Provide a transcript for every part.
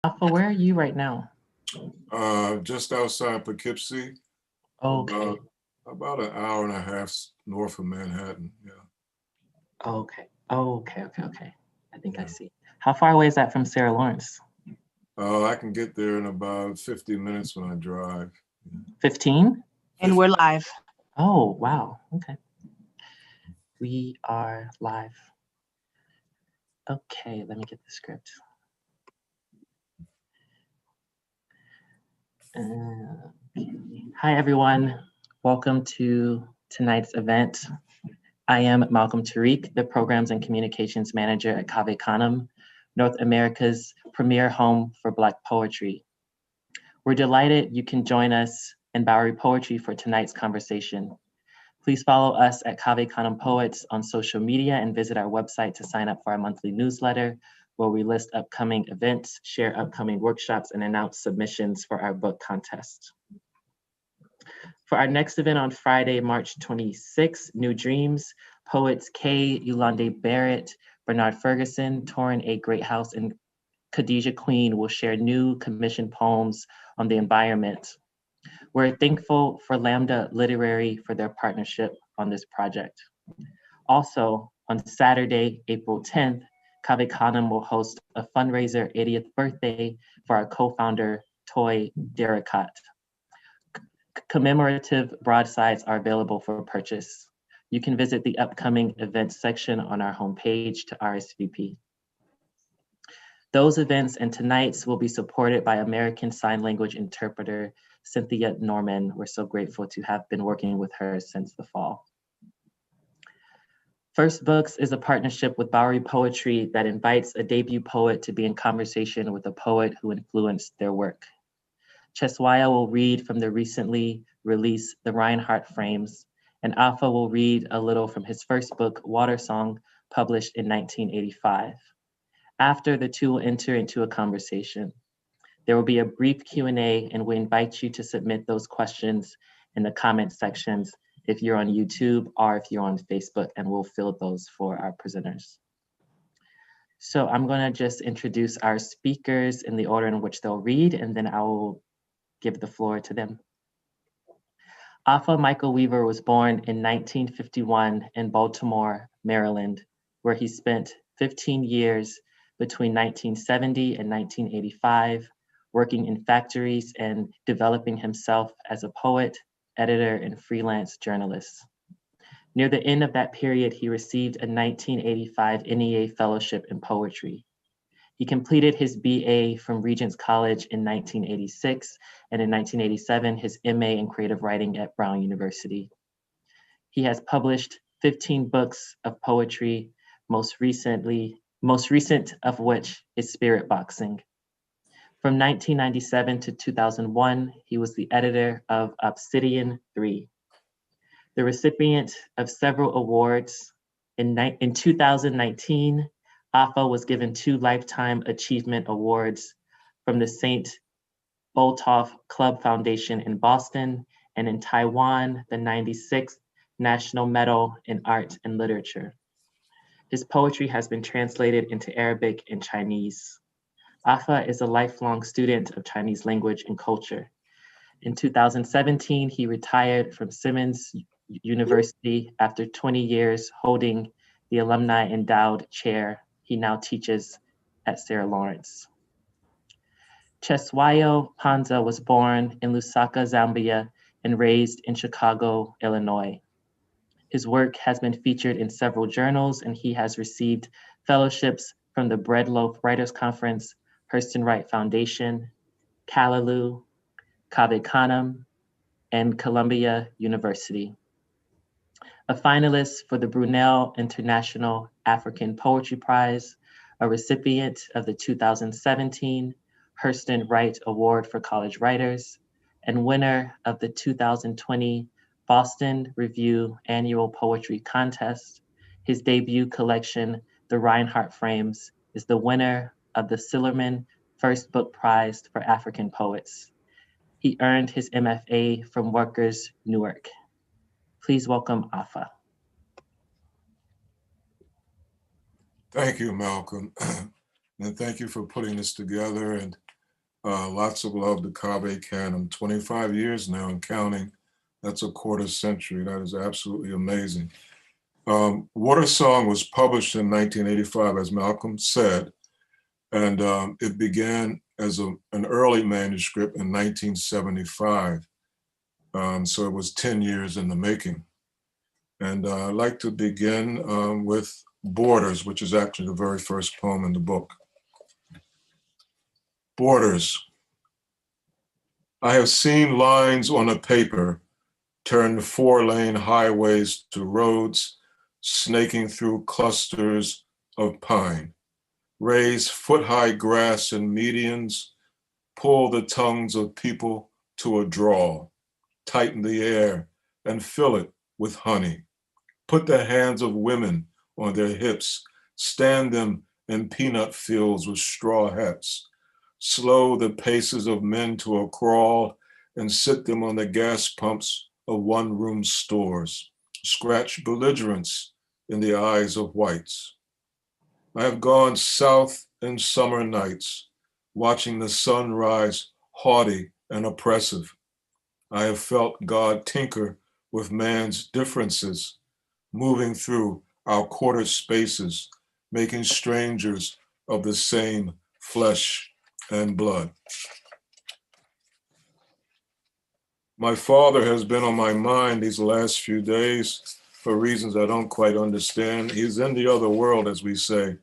Alpha, where are you right now? Just outside Poughkeepsie, Okay, about an hour and a half north of Manhattan. Yeah, okay. I think I yeah. see. How far away is that from Sarah Lawrence? I can get there in about 50 minutes when I drive. Yeah. 15? And we're 50. live. Oh, wow. Okay. We are live. Okay, let me get the script. Okay. Hi, everyone. Welcome to tonight's event. I am Malcolm Tariq, the Programs and Communications Manager at canem, North America's premier home for Black poetry. We're delighted you can join us in Bowery Poetry for tonight's conversation. Please follow us at canem Poets on social media and visit our website to sign up for our monthly newsletter, where we list upcoming events, share upcoming workshops, and announce submissions for our book contest. For our next event on Friday, March 26th, New Dreams, poets Kay Yolande Barrett, Bernard Ferguson, Torrin A. Greathouse, and Khadijah Queen will share new commissioned poems on the environment. We're thankful for Lambda Literary for their partnership on this project. Also, on Saturday, April 10th, Cave Canem will host a fundraiser 80th birthday for our co-founder, Toy Derricat. Commemorative broadsides are available for purchase. You can visit the upcoming events section on our homepage to RSVP. Those events and tonight's will be supported by American Sign Language interpreter Cynthia Norman. We're so grateful to have been working with her since the fall. First Books is a partnership with Bowery Poetry that invites a debut poet to be in conversation with a poet who influenced their work. Cheswaya will read from the recently released The Reinhardt Frames, and Alpha will read a little from his first book, Water Song, published in 1985. After, the two will enter into a conversation. There will be a brief Q&A, and we invite you to submit those questions in the comment sections if you're on YouTube or if you're on Facebook, and we'll fill those for our presenters. So I'm gonna just introduce our speakers in the order in which they'll read, and then I will give the floor to them. Alpha Michael Weaver was born in 1951 in Baltimore, Maryland, where he spent 15 years between 1970 and 1985, working in factories and developing himself as a poet, editor, and freelance journalist. Near the end of that period, he received a 1985 NEA Fellowship in Poetry. He completed his BA from Regents College in 1986, and in 1987, his MA in Creative Writing at Brown University. He has published 15 books of poetry, most recent of which is Spirit Boxing. From 1997 to 2001, he was the editor of Obsidian 3. The recipient of several awards. In 2019, Alpha was given 2 Lifetime Achievement Awards from the St. Botolph Club Foundation in Boston, and in Taiwan, the 96th National Medal in Art and Literature. His poetry has been translated into Arabic and Chinese. Alpha is a lifelong student of Chinese language and culture. In 2017, he retired from Simmons University after 20 years holding the Alumni Endowed Chair. He now teaches at Sarah Lawrence. Cheswayo Panza was born in Lusaka, Zambia, and raised in Chicago, Illinois. His work has been featured in several journals, and he has received fellowships from the Breadloaf Writers Conference, Hurston Wright Foundation, Callaloo, Cave Canem, and Columbia University. A finalist for the Brunel International African Poetry Prize, a recipient of the 2017 Hurston Wright Award for College Writers, and winner of the 2020 Boston Review Annual Poetry Contest. His debut collection, The Reinhardt Frames, is the winner of the Sillerman First Book Prize for African Poets. He earned his MFA from Rutgers, Newark. Please welcome Alpha. Thank you, Malcolm. And thank you for putting this together. And Lots of love to Cave Canem. 25 years now and counting. That's a quarter century. That is absolutely amazing. Water Song was published in 1985, as Malcolm said, and it began as an early manuscript in 1975. So it was 10 years in the making. And I'd like to begin with Borders, which is actually the very first poem in the book. Borders. I have seen lines on a paper turn 4-lane highways to roads, snaking through clusters of pine, raise foot-high grass and medians, pull the tongues of people to a drawl, tighten the air and fill it with honey, put the hands of women on their hips, stand them in peanut fields with straw hats, slow the paces of men to a crawl and sit them on the gas pumps of one-room stores, scratch belligerence in the eyes of whites. I have gone south in summer nights, watching the sun rise haughty and oppressive. I have felt God tinker with man's differences, moving through our quartered spaces, making strangers of the same flesh and blood. My father has been on my mind these last few days for reasons I don't quite understand. He's in the other world, as we say.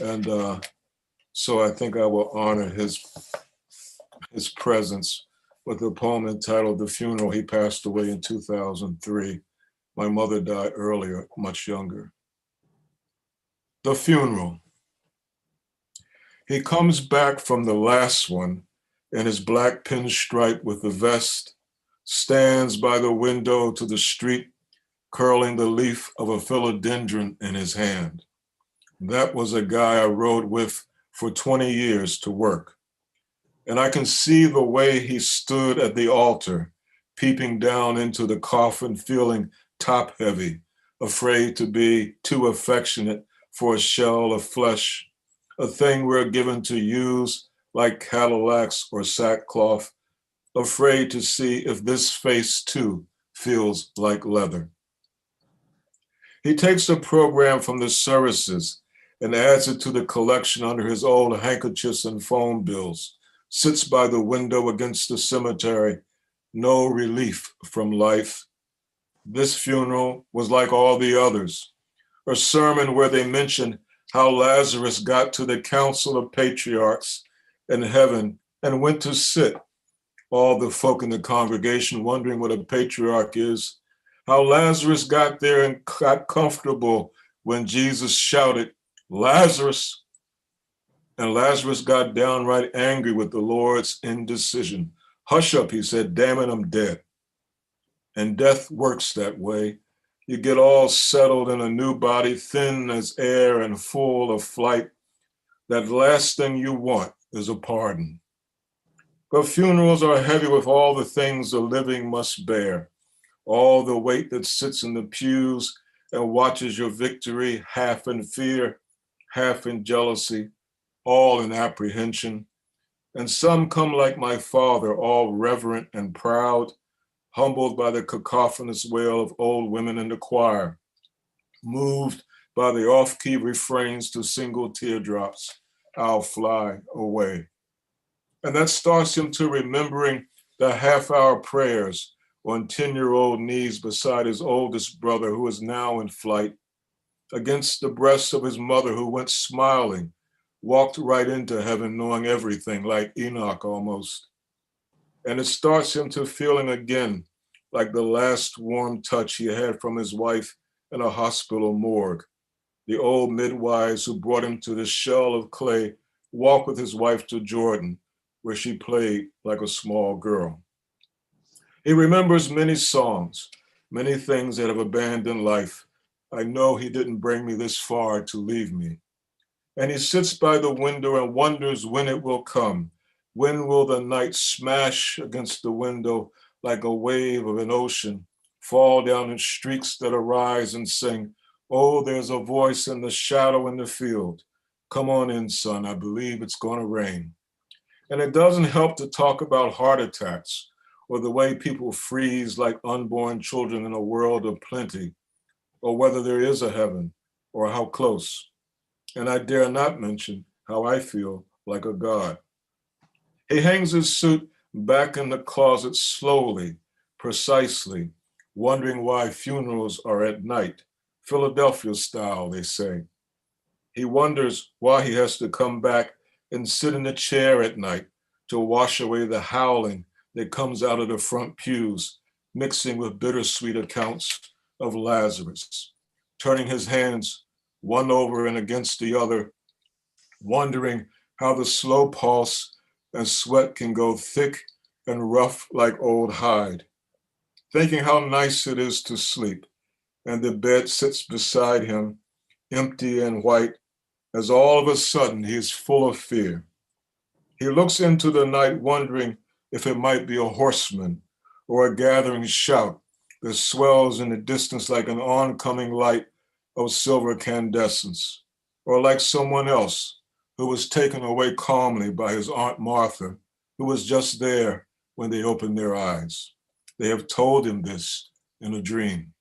And so I think I will honor his presence with a poem entitled The Funeral. He passed away in 2003. My mother died earlier, much younger. The Funeral. He comes back from the last one in his black pinstripe with the vest, stands by the window to the street, curling the leaf of a philodendron in his hand. That was a guy I rode with for 20 years to work. And I can see the way he stood at the altar, peeping down into the coffin, feeling top heavy, afraid to be too affectionate for a shell of flesh, a thing we're given to use like Cadillacs or sackcloth, afraid to see if this face too feels like leather. He takes the program from the services and adds it to the collection under his old handkerchiefs and phone bills, sits by the window against the cemetery, no relief from life. This funeral was like all the others, a sermon where they mentioned how Lazarus got to the Council of Patriarchs in heaven and went to sit, all the folk in the congregation wondering what a patriarch is, how Lazarus got there and got comfortable when Jesus shouted, Lazarus. And Lazarus got downright angry with the Lord's indecision. Hush up, he said, damn it, I'm dead. And death works that way. You get all settled in a new body, thin as air and full of flight. That last thing you want is a pardon. But funerals are heavy with all the things the living must bear, all the weight that sits in the pews and watches your victory, half in fear, half in jealousy, all in apprehension. And some come like my father, all reverent and proud, humbled by the cacophonous wail of old women in the choir, moved by the off-key refrains to single teardrops, I'll fly away. And that starts him to remembering the half-hour prayers on 10-year-old knees beside his oldest brother who is now in flight, against the breast of his mother who went smiling, walked right into heaven knowing everything, like Enoch almost. And it starts him to feeling again like the last warm touch he had from his wife in a hospital morgue. The old midwives who brought him to this shell of clay walked with his wife to Jordan, where she played like a small girl. He remembers many songs, many things that have abandoned life. I know he didn't bring me this far to leave me. And he sits by the window and wonders when it will come. When will the night smash against the window like a wave of an ocean, fall down in streaks that arise and sing, oh, there's a voice in the shadow in the field. Come on in, son, I believe it's gonna rain. And it doesn't help to talk about heart attacks or the way people freeze like unborn children in a world of plenty, or whether there is a heaven or how close. And I dare not mention how I feel like a god. He hangs his suit back in the closet slowly, precisely, wondering why funerals are at night, Philadelphia style, they say. He wonders why he has to come back and sit in a chair at night to wash away the howling that comes out of the front pews, mixing with bittersweet accounts of Lazarus, turning his hands one over and against the other, wondering how the slow pulse and sweat can go thick and rough like old hide, thinking how nice it is to sleep, and the bed sits beside him, empty and white, as all of a sudden he is full of fear. He looks into the night wondering if it might be a horseman or a gathering shout that swells in the distance like an oncoming light of silver incandescence, or like someone else who was taken away calmly by his Aunt Martha, who was just there when they opened their eyes. They have told him this in a dream.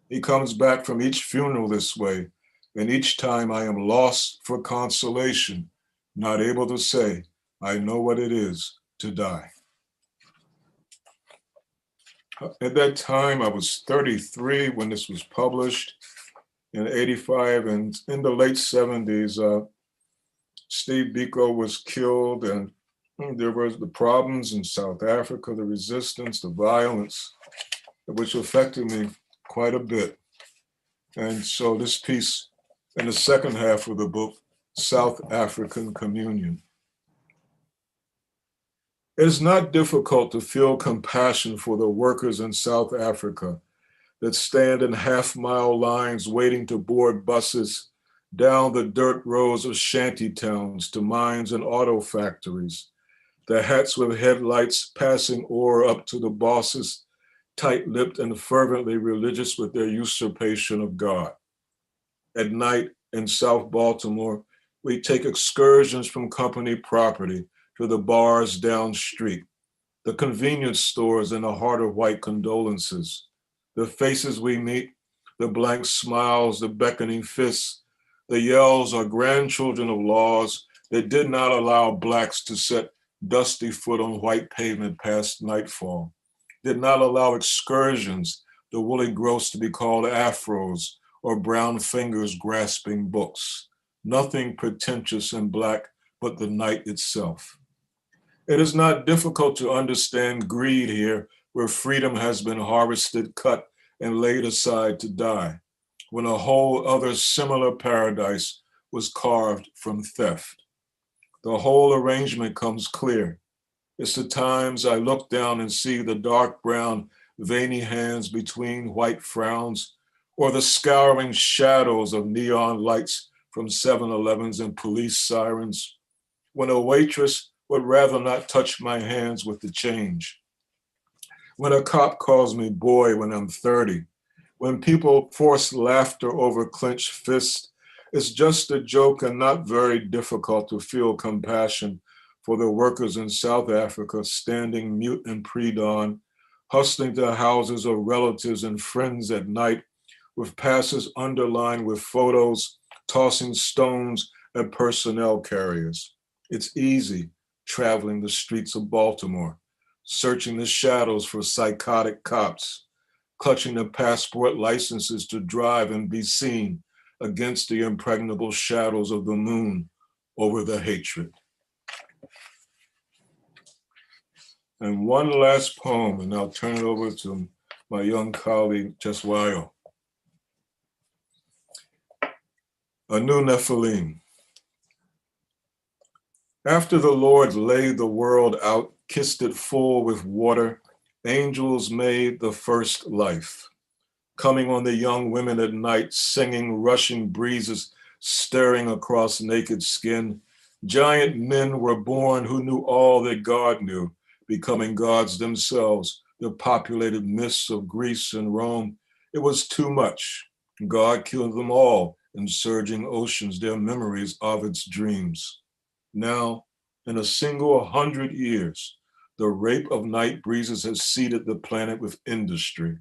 He comes back from each funeral this way, and each time I am lost for consolation, not able to say, I know what it is to die. At that time, I was 33 when this was published in 85, and in the late 70s, Steve Biko was killed, and there was the problems in South Africa, the resistance, the violence, which affected me quite a bit. And so this piece in the second half of the book, South African Communion. It is not difficult to feel compassion for the workers in South Africa that stand in half-mile lines waiting to board buses down the dirt roads of shanty towns to mines and auto factories, the hats with headlights passing ore up to the bosses, tight-lipped and fervently religious with their usurpation of God. At night in South Baltimore, we take excursions from company property to the bars down street, the convenience stores in the heart of white condolences, the faces we meet, the blank smiles, the beckoning fists, the yells are grandchildren of laws that did not allow Blacks to set dusty foot on white pavement past nightfall, did not allow excursions, the woolly growths to be called afros, or brown fingers grasping books. Nothing pretentious and Black but the night itself. It is not difficult to understand greed here, where freedom has been harvested, cut, and laid aside to die, when a whole other similar paradise was carved from theft. The whole arrangement comes clear. It's the times I look down and see the dark brown, veiny hands between white frowns, or the scouring shadows of neon lights from 7-Elevens and police sirens, when a waitress would rather not touch my hands with the change, when a cop calls me boy when I'm 30, when people force laughter over clenched fists. It's just a joke and not very difficult to feel compassion for the workers in South Africa standing mute in pre-dawn, hustling to houses of relatives and friends at night, with passes underlined with photos, tossing stones at personnel carriers. It's easy traveling the streets of Baltimore, searching the shadows for psychotic cops, clutching the passport licenses to drive and be seen against the impregnable shadows of the moon over the hatred. And one last poem, and I'll turn it over to my young colleague, Cheswayo. A New Nephilim. After the Lord laid the world out, kissed it full with water, angels made the first life, coming on the young women at night, singing rushing breezes, stirring across naked skin. Giant men were born who knew all that God knew, becoming gods themselves, the populated myths of Greece and Rome. It was too much. God killed them all in surging oceans, their memories of its dreams. Now, In a single 100 years, the rape of night breezes has seeded the planet with industry.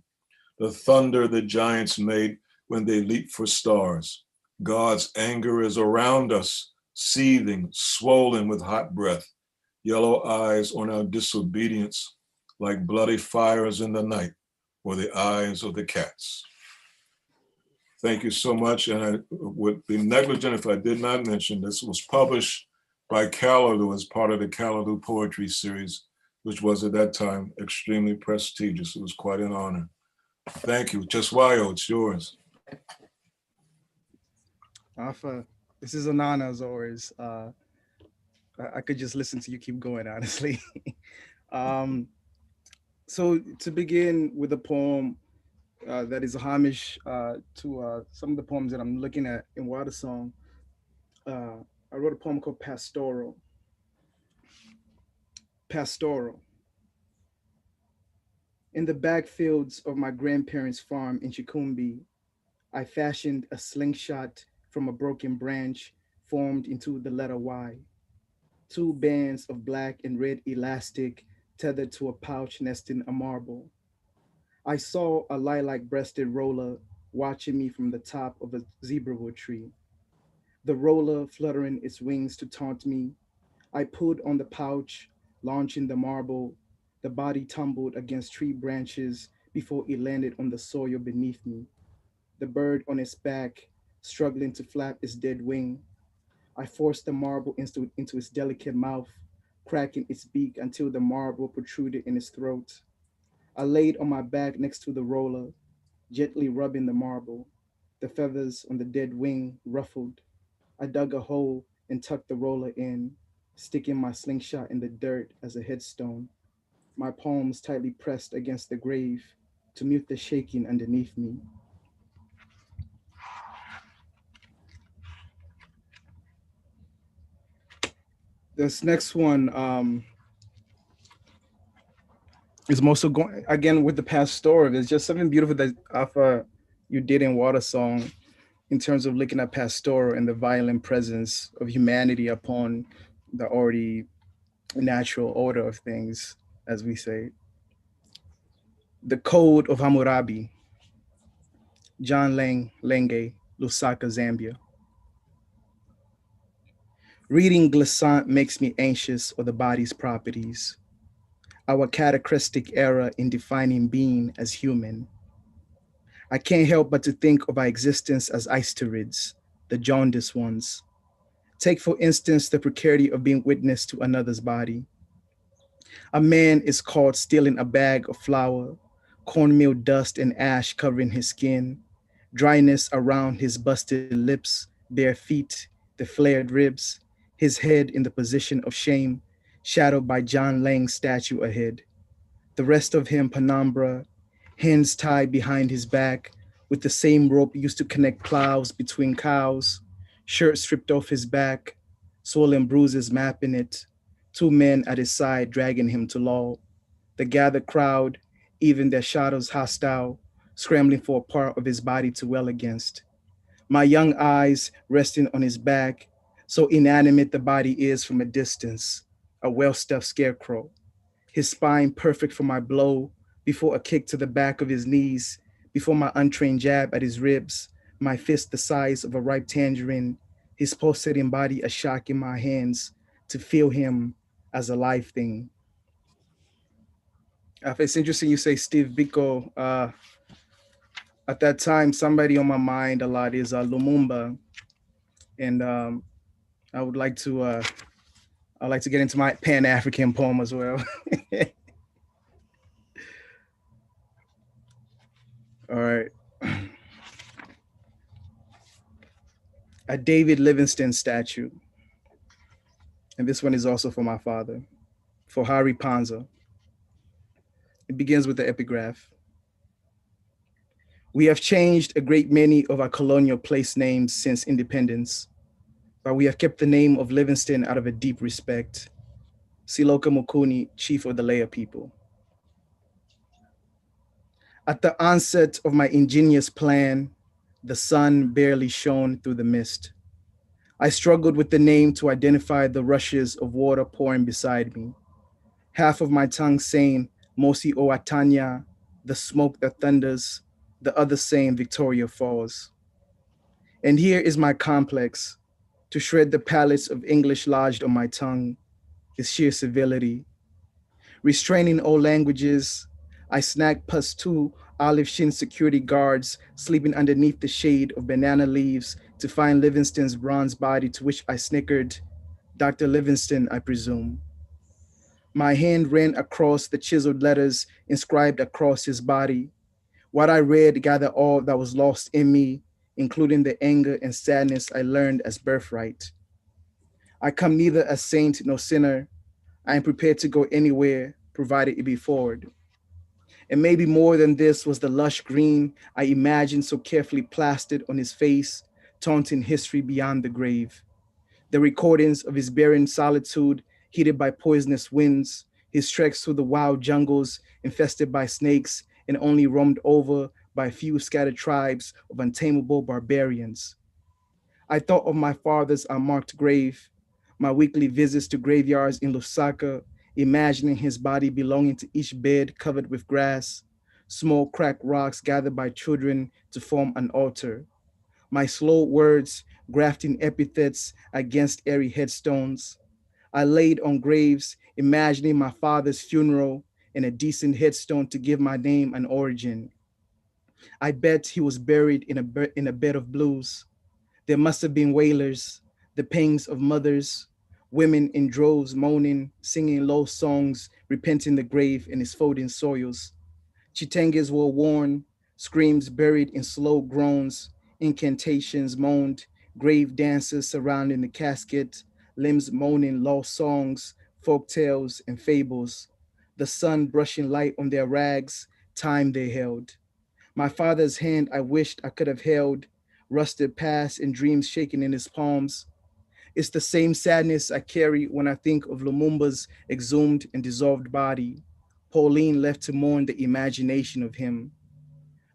The thunder the giants made when they leaped for stars. God's anger is around us, seething, swollen with hot breath, yellow eyes on our disobedience, like bloody fires in the night, or the eyes of the cats. Thank you so much, and I would be negligent if I did not mention this was published by Callaloo as part of the Callaloo Poetry Series, which was at that time extremely prestigious. It was quite an honor. Thank you. Cheswayo, it's yours. Alpha, this is an honor as always. I could just listen to you keep going, honestly. um, so to begin with a poem that is a homage to some of the poems that I'm looking at in Water Song, uh, I wrote a poem called Pastoral. Pastoral. In the backfields of my grandparents' farm in Chikumbi, I fashioned a slingshot from a broken branch formed into the letter Y. Two bands of black and red elastic tethered to a pouch nesting a marble. I saw a lilac-breasted roller watching me from the top of a zebrawood tree. The roller fluttering its wings to taunt me. I pulled on the pouch, launching the marble. The body tumbled against tree branches before it landed on the soil beneath me. The bird on its back, struggling to flap its dead wing. I forced the marble into its delicate mouth, cracking its beak until the marble protruded in its throat. I laid on my back next to the roller, gently rubbing the marble. The feathers on the dead wing ruffled. I dug a hole and tucked the roller in, sticking my slingshot in the dirt as a headstone, my palms tightly pressed against the grave to mute the shaking underneath me. This next one is also going again with the pastoral. There's just something beautiful that Alpha you did in Water Song in terms of looking at pastoral and the violent presence of humanity upon the already natural order of things, as we say. The Code of Hammurabi, John Lenge, Lusaka, Zambia. Reading Glissant makes me anxious of the body's properties, our catachrestic error in defining being as human. I can't help but to think of our existence as isterids, the jaundiced ones. Take, for instance, the precarity of being witness to another's body. A man is caught stealing a bag of flour, cornmeal dust and ash covering his skin, dryness around his busted lips, bare feet, the flared ribs, his head in the position of shame, shadowed by John Lang's statue ahead. The rest of him penumbra, hands tied behind his back, with the same rope used to connect plows between cows, shirt stripped off his back, swollen bruises mapping it, two men at his side dragging him to law. The gathered crowd, even their shadows hostile, scrambling for a part of his body to well against. My young eyes resting on his back, so inanimate the body is from a distance, a well-stuffed scarecrow. His spine perfect for my blow, before a kick to the back of his knees, before my untrained jab at his ribs, my fist the size of a ripe tangerine, his pulsating body a shock in my hands, to feel him as a live thing. It's interesting you say Steve Biko. At that time, somebody on my mind a lot is Lumumba, and I would like to I'd like to get into my Pan African poem as well. All right. A David Livingstone statue, and this one is also for my father, for Hari Panza. It begins with the epigraph. We have changed a great many of our colonial place names since independence, but we have kept the name of Livingstone out of a deep respect. Siloka Mukuni, chief of the Leia people. At the onset of my ingenious plan, the sun barely shone through the mist. I struggled with the name to identify the rushes of water pouring beside me. Half of my tongue saying Mosi Oatanya, the smoke that thunders, the other saying Victoria Falls. And here is my complex. To shred the pallets of English lodged on my tongue is sheer civility. Restraining old languages, I snagged past two olive shin security guards sleeping underneath the shade of banana leaves to find Livingston's bronze body, to which I snickered, Dr. Livingston, I presume. My hand ran across the chiseled letters inscribed across his body. What I read gathered all that was lost in me, including the anger and sadness I learned as birthright. I come neither a saint nor sinner. I am prepared to go anywhere, provided it be forward. And maybe more than this was the lush green I imagined so carefully plastered on his face, taunting history beyond the grave. The recordings of his barren solitude, heated by poisonous winds, his treks through the wild jungles infested by snakes and only roamed over by a few scattered tribes of untamable barbarians. I thought of my father's unmarked grave, my weekly visits to graveyards in Lusaka, imagining his body belonging to each bed covered with grass, small cracked rocks gathered by children to form an altar. My slow words grafting epithets against airy headstones. I laid on graves, imagining my father's funeral and a decent headstone to give my name an origin. I bet he was buried in a bed of blues. There must have been wailers, the pangs of mothers, women in droves moaning, singing low songs, repenting the grave in its folding soils. Chitangas were worn, screams buried in slow groans, incantations moaned, grave dances surrounding the casket, limbs moaning lost songs, folk tales, and fables. The sun brushing light on their rags, time they held. My father's hand I wished I could have held, rusted past and dreams shaking in his palms. It's the same sadness I carry when I think of Lumumba's exhumed and dissolved body, Pauline left to mourn the imagination of him.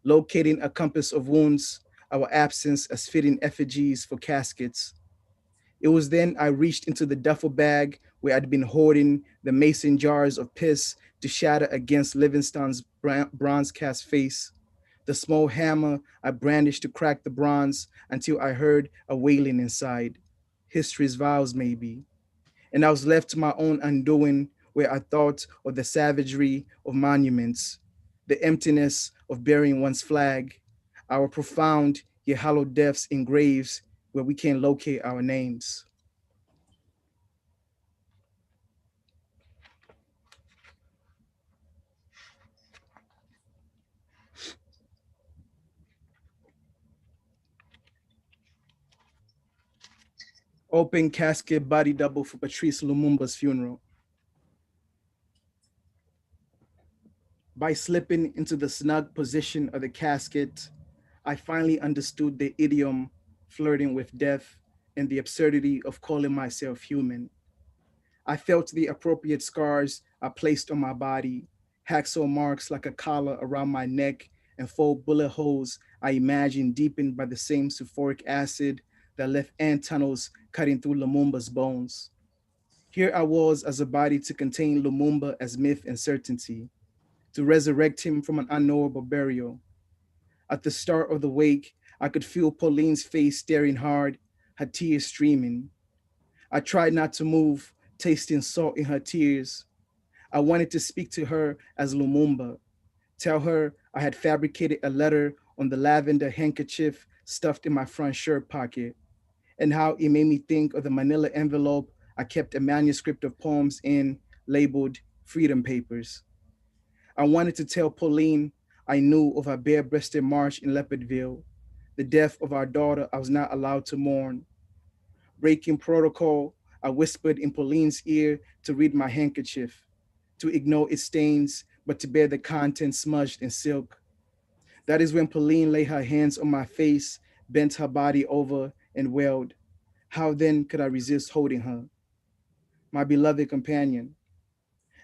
Locating a compass of wounds, our absence as fitting effigies for caskets. It was then I reached into the duffel bag where I'd been hoarding the mason jars of piss to shatter against Livingstone's bronze cast face. The small hammer I brandished to crack the bronze until I heard a wailing inside. History's vows, maybe. And I was left to my own undoing, where I thought of the savagery of monuments, the emptiness of burying one's flag, our profound yet hollow depths in graves where we can't locate our names. Open casket body double for Patrice Lumumba's funeral. By slipping into the snug position of the casket, I finally understood the idiom flirting with death and the absurdity of calling myself human. I felt the appropriate scars I placed on my body, hacksaw marks like a collar around my neck, and 4 bullet holes I imagined deepened by the same sulfuric acid that left ant tunnels cutting through Lumumba's bones. Here I was as a body to contain Lumumba as myth and certainty, to resurrect him from an unknowable burial. At the start of the wake, I could feel Pauline's face staring hard, her tears streaming. I tried not to move, tasting salt in her tears. I wanted to speak to her as Lumumba, tell her I had fabricated a letter on the lavender handkerchief stuffed in my front shirt pocket, and how it made me think of the manila envelope I kept a manuscript of poems in, labeled Freedom Papers. I wanted to tell Pauline I knew of her bare-breasted march in Leopardville, the death of our daughter I was not allowed to mourn. Breaking protocol, I whispered in Pauline's ear to read my handkerchief, to ignore its stains, but to bear the contents smudged in silk. That is when Pauline laid her hands on my face, bent her body over, and wailed. How then could I resist holding her? My beloved companion,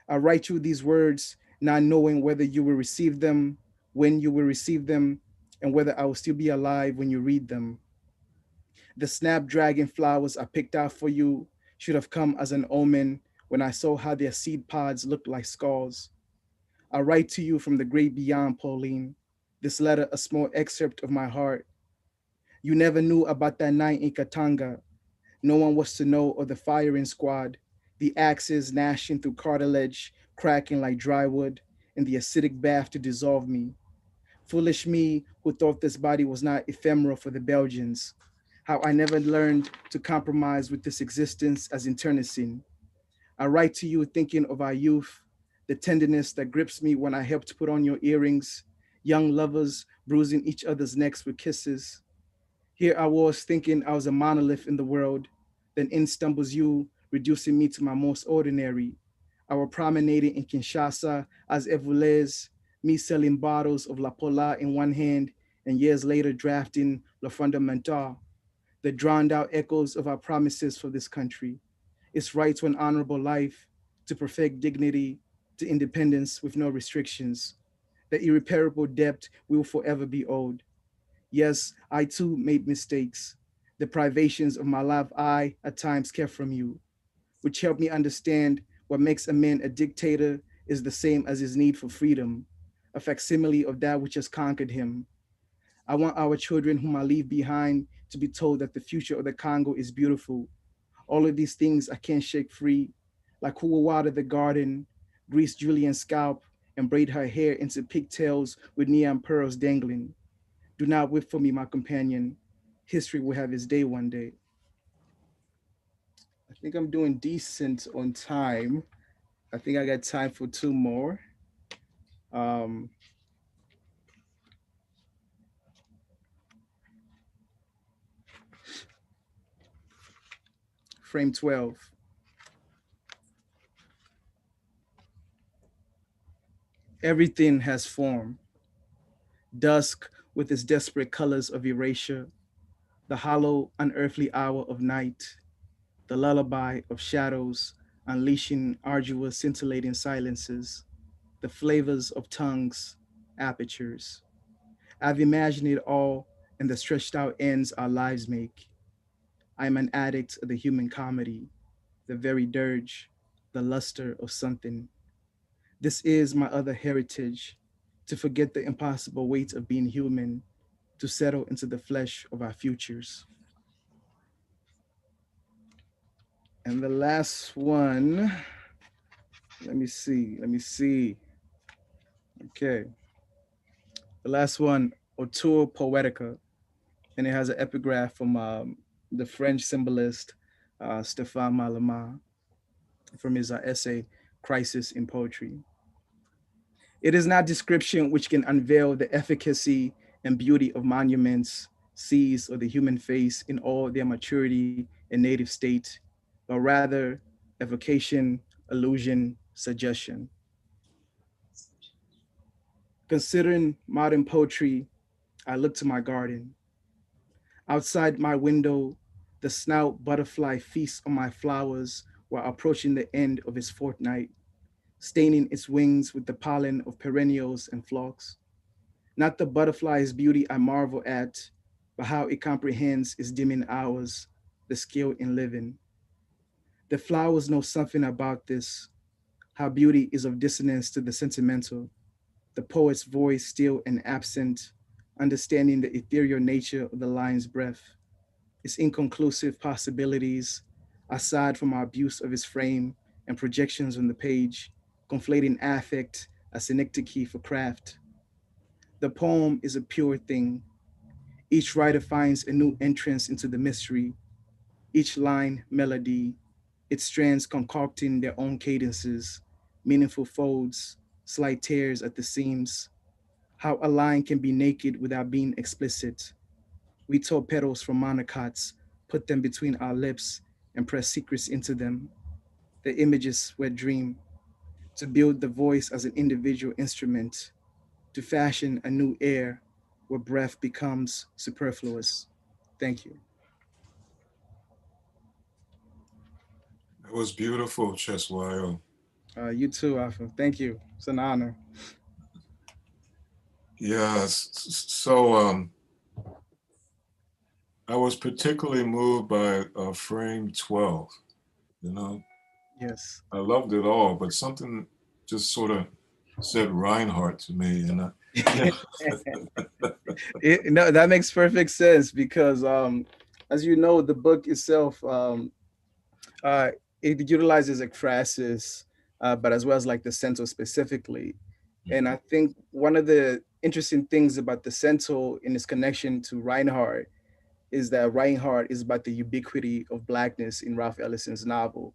I write you these words, not knowing whether you will receive them, when you will receive them, and whether I will still be alive when you read them. The snapdragon flowers I picked out for you should have come as an omen when I saw how their seed pods looked like skulls. I write to you from the great beyond, Pauline. This letter, a small excerpt of my heart. You never knew about that night in Katanga. No one was to know of the firing squad, the axes gnashing through cartilage, cracking like dry wood, and the acidic bath to dissolve me. Foolish me who thought this body was not ephemeral for the Belgians. How I never learned to compromise with this existence as internecine. I write to you thinking of our youth, the tenderness that grips me when I helped put on your earrings, young lovers bruising each other's necks with kisses. Here I was thinking I was a monolith in the world, then in stumbles you, reducing me to my most ordinary. I was promenading in Kinshasa as Evulez, me selling bottles of La Pola in one hand, and years later drafting Le Fondamental, the drowned out echoes of our promises for this country, its right to an honorable life, to perfect dignity, to independence with no restrictions, the irreparable debt we will forever be owed. Yes, I too made mistakes. The privations of my life I at times kept from you, which helped me understand what makes a man a dictator is the same as his need for freedom, a facsimile of that which has conquered him. I want our children whom I leave behind to be told that the future of the Congo is beautiful. All of these things I can't shake free, like who will water the garden, grease Julian's scalp, and braid her hair into pigtails with neon pearls dangling. Do not whip for me, my companion. History will have its day one day. I think I'm doing decent on time. I think I got time for two more. Um, frame 12. Everything has form. Dusk with its desperate colors of erasure, the hollow, unearthly hour of night, the lullaby of shadows unleashing arduous, scintillating silences, the flavors of tongues, apertures. I've imagined it all in the stretched out ends our lives make. I'm an addict of the human comedy, the very dirge, the luster of something. This is my other heritage, to forget the impossible weight of being human, to settle into the flesh of our futures. And the last one, let me see. Okay. The last one, Autour Poetica, and it has an epigraph from the French symbolist Stéphane Mallarmé from his essay, Crisis in Poetry. It is not description which can unveil the efficacy and beauty of monuments, seas, or the human face in all their maturity and native state, but rather evocation, illusion, suggestion. Considering modern poetry, I look to my garden. Outside my window, the snout butterfly feasts on my flowers while approaching the end of its fortnight, staining its wings with the pollen of perennials and phlox. Not the butterfly's beauty I marvel at, but how it comprehends its dimming hours, the skill in living. The flowers know something about this, how beauty is of dissonance to the sentimental, the poet's voice still and absent, understanding the ethereal nature of the line's breath, its inconclusive possibilities, aside from our abuse of its frame and projections on the page, conflating affect as synecdoche for craft. The poem is a pure thing. Each writer finds a new entrance into the mystery, each line melody, its strands concocting their own cadences, meaningful folds, slight tears at the seams. How a line can be naked without being explicit. We tore petals from monocots, put them between our lips, and press secrets into them. The images were dream, to build the voice as an individual instrument, to fashion a new air where breath becomes superfluous. Thank you. It was beautiful, Cheswayo. You too, Alpha. Thank you. It's an honor. Yes. So I was particularly moved by frame 12, you know. Yes. I loved it all, but something just sort of said Reinhardt to me, and yeah. No, that makes perfect sense because, as you know, the book itself, uh, it utilizes ekphrasis, but as well as like the cento specifically. And I think one of the interesting things about the cento in its connection to Reinhardt is that Reinhardt is about the ubiquity of blackness in Ralph Ellison's novel.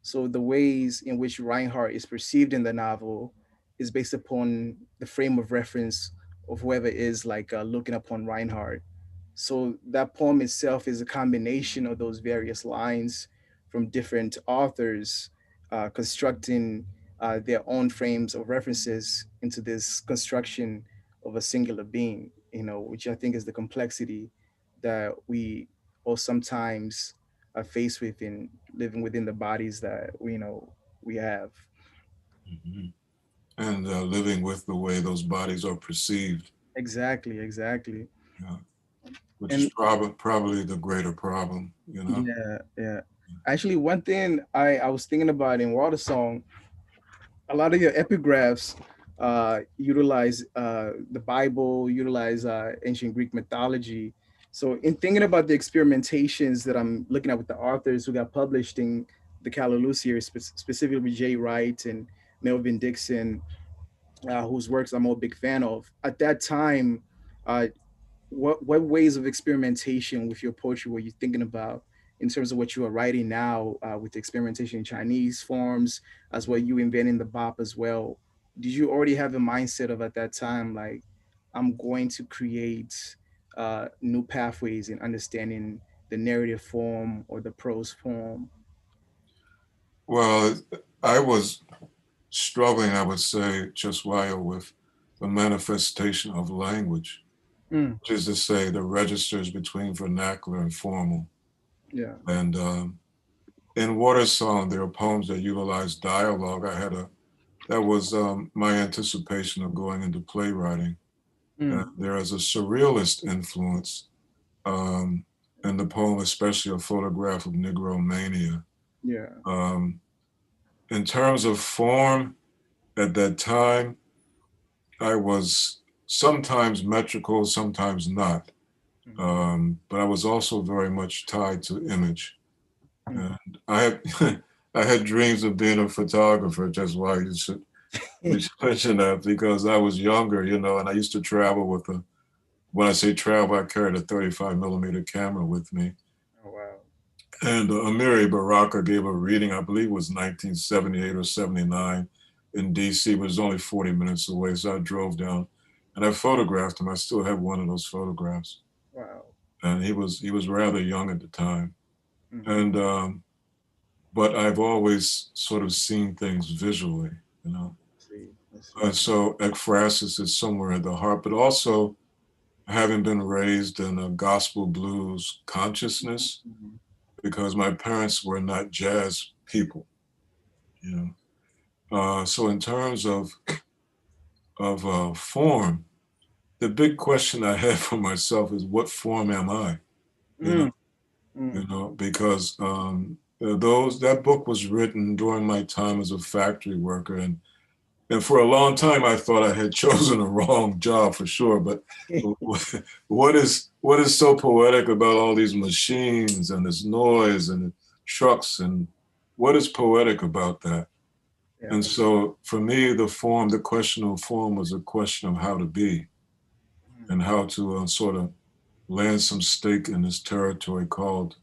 So the ways in which Reinhardt is perceived in the novel is based upon the frame of reference of whoever is like looking upon Reinhardt. So that poem itself is a combination of those various lines from different authors constructing their own frames of references into this construction of a singular being, which I think is the complexity that we all sometimes are faced with in living within the bodies that we have. Mhm. And living with the way those bodies are perceived, Exactly, exactly. yeah, which is And probably the greater problem, you know. yeah, yeah. Actually, one thing I was thinking about in Water Song, a lot of your epigraphs utilize the Bible, utilize ancient Greek mythology. So, in thinking about the experimentations that I'm looking at with the authors who got published in the Callaloo series, specifically Jay Wright and Melvin Dixon, whose works I'm a big fan of, at that time, uh, what ways of experimentation with your poetry were you thinking about in terms of what you are writing now with the experimentation in Chinese forms, as well you inventing the bop as well? Did you already have a mindset of at that time like I'm going to create new pathways in understanding the narrative form or the prose form? Well, I was struggling, I would say, just while with the manifestation of language, Mm, which is to say the registers between vernacular and formal. yeah. And in Water Song, there are poems that utilize dialogue. That was my anticipation of going into playwriting. Mm, There is a surrealist influence um, in the poem, especially a photograph of Negromania. yeah. Um, in terms of form, at that time, I was sometimes metrical, sometimes not. Mm, But I was also very much tied to image. mm. And I had I had dreams of being a photographer, just why you should mention that because I was younger, and I used to travel with when I say travel, I carried a 35 millimeter camera with me. Oh wow. And Amiri Baraka gave a reading, I believe it was 1978 or 79 in DC, but it was only 40 minutes away. So I drove down and I photographed him. I still have one of those photographs. Wow. And he was rather young at the time. Mm-hmm. And but I've always sort of seen things visually, you know. See, I And see. so ekphrasis is somewhere in the heart, but also having been raised in a gospel blues consciousness, Mhm. because my parents were not jazz people, you know. So in terms of form, the big question I have for myself is what form am I? You know, Mm, mm, because that book was written during my time as a factory worker, and for a long time I thought I had chosen a wrong job for sure. But what is so poetic about all these machines and this noise and the trucks, and what is poetic about that? And yeah. so for me, the question of form was a question of how to be Mm. and how to sort of land some stake in this territory called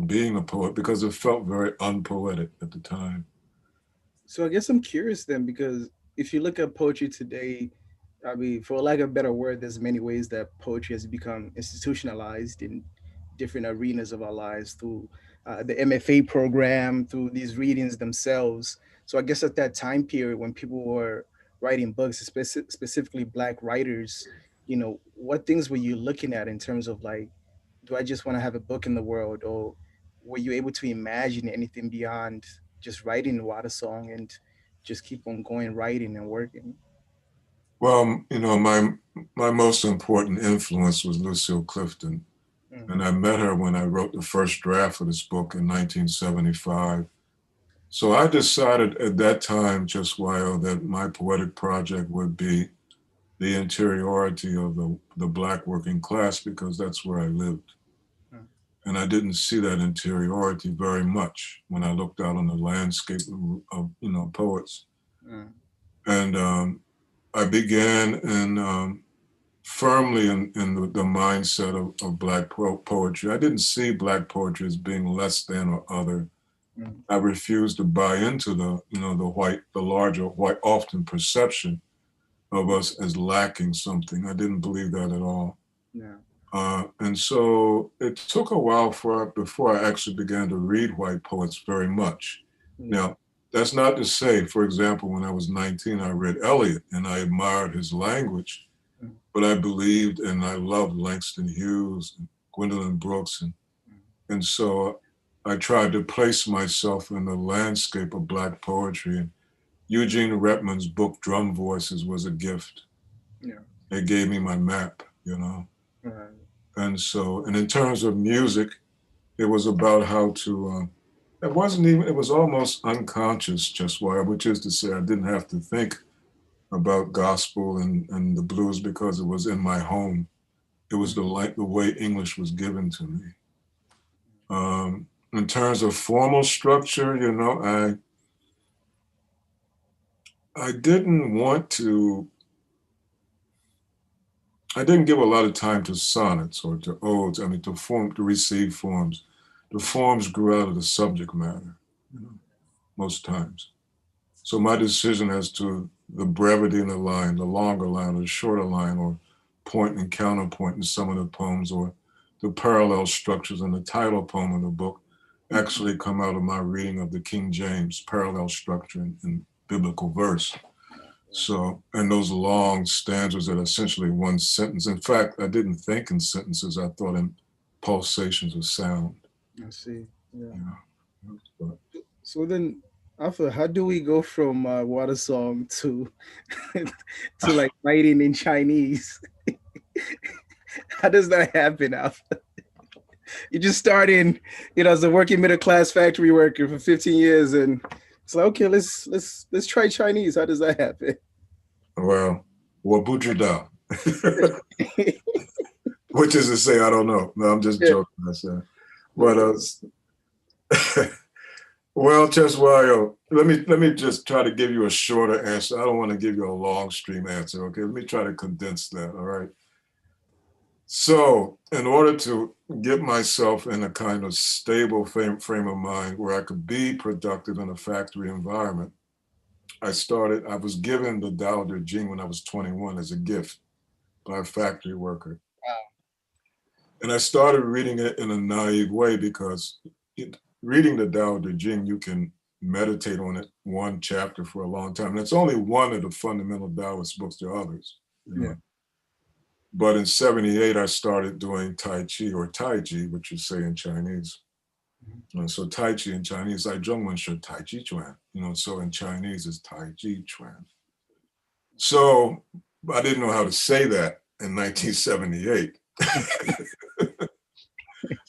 being a poet, because it felt very unpoetic at the time. So I guess I'm curious then, because if you look at poetry today, I mean, for lack of a better word, there's many ways that poetry has become institutionalized in different arenas of our lives through the MFA program, through these readings themselves. So I guess at that time period when people were writing books, specifically Black writers, what things were you looking at in terms of like, do I just want to have a book in the world, or were you able to imagine anything beyond just writing Water Song and just keep on going writing and working? Well, my most important influence was Lucille Clifton. And I met her when I wrote the first draft of this book in 1975. So I decided at that time, just while that my poetic project would be the interiority of the Black working class, because that's where I lived. And I didn't see that interiority very much when I looked out on the landscape of poets. And I began firmly in the mindset of Black poetry. I didn't see Black poetry as being less than or other. I refused to buy into the larger white, often perception of us as lacking something. I didn't believe that at all. And so it took a while before I actually began to read white poets very much. Now, that's not to say, for example, when I was 19, I read Eliot and I admired his language, but I believed and I loved Langston Hughes and Gwendolyn Brooks. And so I tried to place myself in the landscape of Black poetry. And Eugene Rettman's book, Drum Voices, was a gift. It gave me my map, And so, and in terms of music, it was about how to, it was almost unconscious, just why, which is to say I didn't have to think about gospel and the blues because it was in my home. It was the way English was given to me. In terms of formal structure, I didn't give a lot of time to sonnets or to odes, to receive forms. The forms grew out of the subject matter, most times. So my decision as to the brevity in the line, the longer line or the shorter line, or point and counterpoint in some of the poems, or the parallel structures in the title poem of the book actually come out of my reading of the King James parallel structure in biblical verse. So, and those long stanzas that are essentially one sentence. In fact, I didn't think in sentences, I thought in pulsations of sound. I see, So then, Alpha, how do we go from water song to to like writing in Chinese? How does that happen, Alpha? You just start in, as a working middle class factory worker for 15 years, and it's like, okay, let's try Chinese. How does that happen? Well, Wabujida, which is to say, I don't know. No, I'm just joking. But well, Cheswayo, let me just try to give you a shorter answer. I don't want to give you a long stream answer. Okay, let me try to condense that. All right. So, in order to get myself in a kind of stable frame of mind where I could be productive in a factory environment, I was given the Tao Te Ching when I was 21 as a gift by a factory worker. Wow. And I started reading it in a naive way because reading the Tao Te Ching, you can meditate on it one chapter for a long time. And it's only one of the fundamental Taoist books. There are others. But in 78, I started doing Tai Chi, or Tai Chi, which you say in Chinese. And so Tai Chi in Chinese, I Zhongwen Shi Tai Chi Chuan. So in Chinese it's Tai Chi Chuan. So I didn't know how to say that in 1978.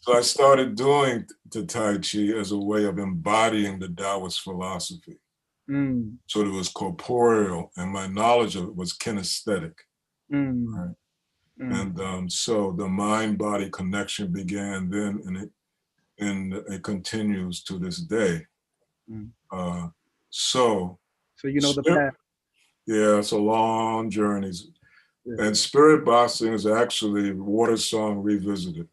So I started doing the Tai Chi as a way of embodying the Taoist philosophy. So it was corporeal, and my knowledge of it was kinesthetic. Right? And so the mind-body connection began then, and it continues to this day. So you know the path. Yeah, it's a long journey. And spirit boxing is actually Water Song Revisited.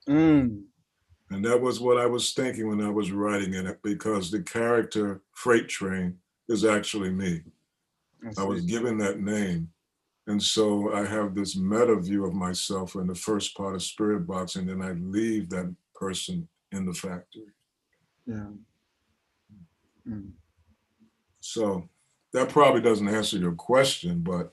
And that was what I was thinking when I was writing in it, because the character Freight Train is actually me. I was given that name. And so I have this meta view of myself in the first part of spirit boxing, and I leave that person in the factory. So that probably doesn't answer your question, but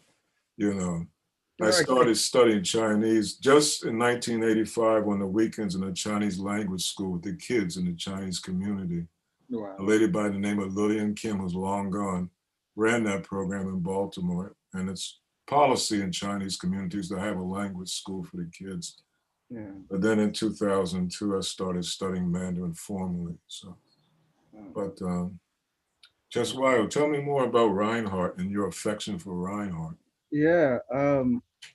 I started studying Chinese just in 1985 on the weekends in a Chinese language school with the kids in the Chinese community. Wow. A lady by the name of Lillian Kim, who's long gone, ran that program in Baltimore, and it's policy in Chinese communities to have a language school for the kids. Yeah. But then in 2002, I started studying Mandarin formally. So, Mm. but just Wild, tell me more about Reinhardt and your affection for Reinhardt. Yeah.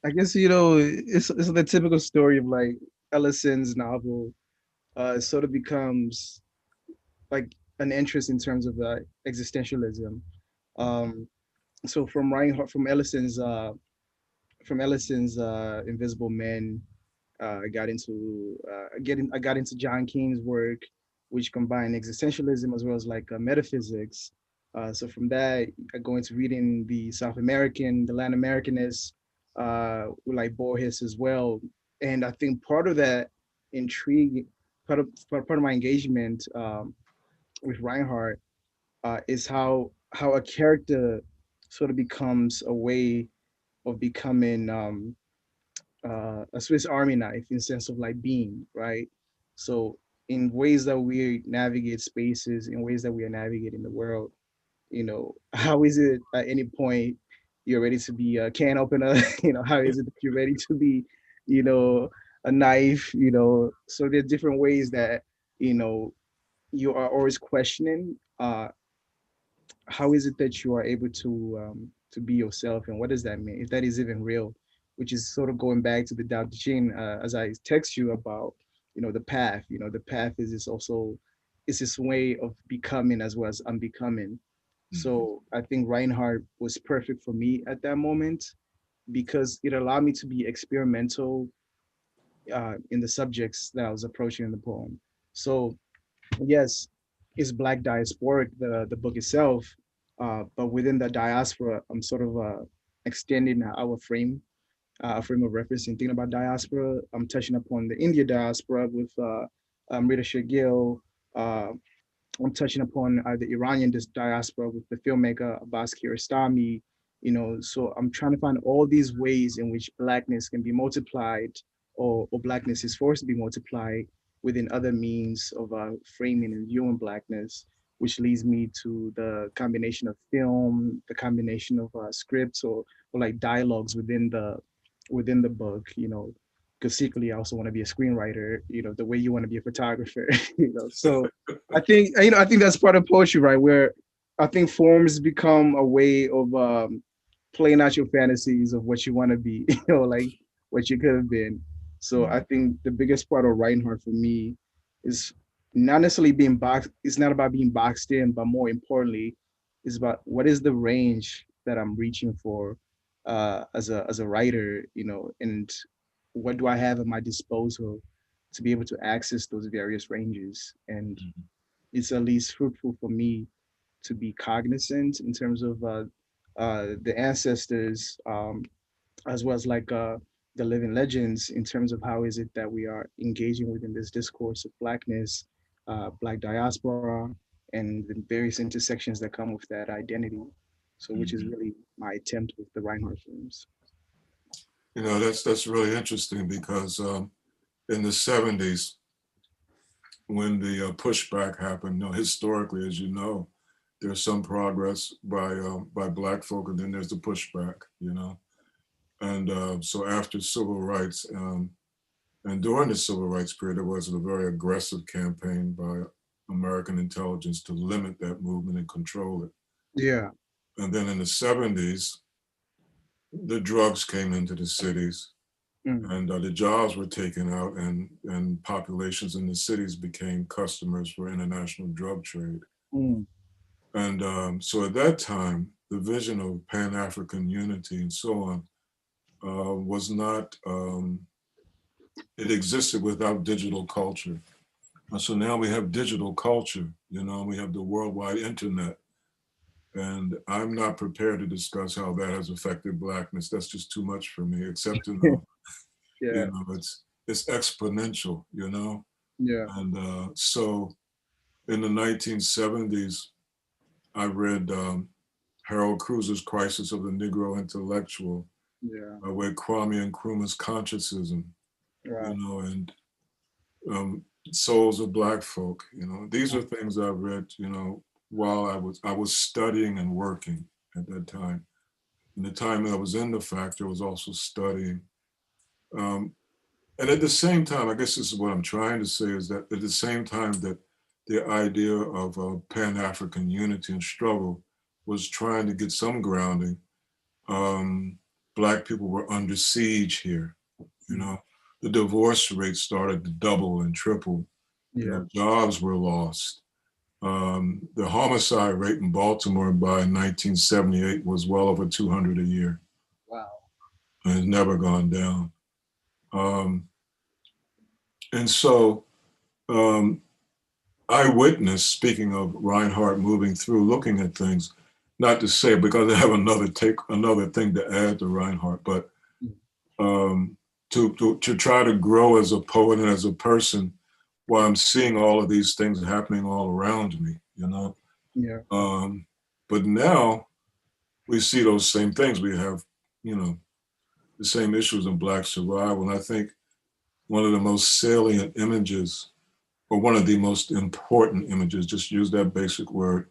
I guess it's the typical story of like Ellison's novel. It sort of becomes like an interest in terms of existentialism. Um, so from Ellison's Invisible Men, I got into John Keene's work, which combined existentialism as well as like metaphysics. So from that, I go into reading the South American, the Latin Americanists, like Borges as well. And I think part of that intrigue, part of my engagement with Reinhardt is how a character sort of becomes a way of becoming a Swiss Army knife in the sense of like being, right? So in ways that we navigate spaces, in ways that we are navigating the world, how is it at any point you're ready to be a can opener? How is it that you're ready to be, you know, a knife? So there are different ways that, you know, you are always questioning how is it that you are able to be yourself, and what does that mean if that is even real, which is sort of going back to the Tao Te Ching, as I text you about, the path. The path is this also, it's this way of becoming as well as unbecoming. Mhm. So I think Reinhardt was perfect for me at that moment because it allowed me to be experimental in the subjects that I was approaching in the poem. So yes, it's Black diasporic, the book itself, but within the diaspora, I'm sort of extending our frame, a frame of reference and thinking about diaspora. I'm touching upon the India diaspora with Rita Shagil. uh, I'm touching upon the Iranian diaspora with the filmmaker Abbas Kiarostami. So I'm trying to find all these ways in which Blackness can be multiplied, or Blackness is forced to be multiplied within other means of framing and viewing Blackness, which leads me to the combination of film, the combination of scripts, or like dialogues within the book. Because secretly I also want to be a screenwriter. The way you want to be a photographer. So I think that's part of poetry, right? Where I think forms become a way of playing out your fantasies of what you want to be, like what you could have been. So I Mhm. think the biggest part of Reinhardt for me is not necessarily being boxed. It's not about being boxed in, but more importantly, is about what is the range that I'm reaching for as a writer, and what do I have at my disposal to be able to access those various ranges. And it's at least fruitful for me to be cognizant in terms of the ancestors, as well as like the living legends, in terms of how is it that we are engaging within this discourse of Blackness, Black diaspora, and the various intersections that come with that identity. So, which is Mhm. really my attempt with the Reinhardt films. That's really interesting because in the 70s, when the pushback happened, historically, as you know, there's some progress by Black folk, and then there's the pushback. And so after civil rights, and during the civil rights period, there was a very aggressive campaign by American intelligence to limit that movement and control it. Yeah. And then in the 70s, the drugs came into the cities, Mm, and the jobs were taken out, and populations in the cities became customers for international drug trade. mm, And so at that time, the vision of Pan-African unity and so on was not, it existed without digital culture. And so now we have digital culture, we have the worldwide internet. And I'm not prepared to discuss how that has affected Blackness. That's just too much for me, except to know, yeah. it's exponential. Yeah. And so in the 1970s, I read Harold Cruz's Crisis of the Negro Intellectual, Yeah. where Kwame Nkrumah's Conscientism, Right. and um, Souls of Black Folk. These are things I read, while I was studying and working at that time. And the time I was in the factory, I was also studying. Um, And at the same time, I guess this is what I'm trying to say, is that at the same time that the idea of Pan-African unity and struggle was trying to get some grounding, Black people were under siege here. You know, the divorce rate started to double and triple. You Yeah. know, jobs were lost. The homicide rate in Baltimore by 1978 was well over 200 a year. Wow. And it's never gone down. And so I witnessed, speaking of Reinhardt moving through, looking at things, not to say, because I have another thing to add to Reinhardt, but to try to grow as a poet and as a person while I'm seeing all of these things happening all around me, you know? Yeah. But now we see those same things. We have, you know, the same issues in Black survival. And I think one of the most salient images, or one of the most important images, just use that basic word,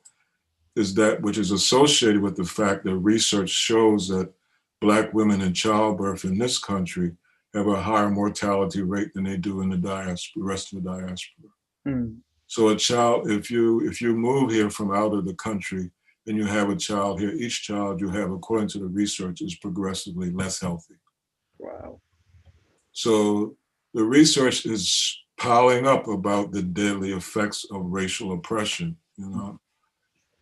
is that which is associated with the fact that research shows that Black women in childbirth in this country have a higher mortality rate than they do in the diaspora, rest of the diaspora. Mm. So a child, if you move here from out of the country and you have a child here, each child you have, according to the research, is progressively less healthy. Wow. So the research is piling up about the deadly effects of racial oppression, you know?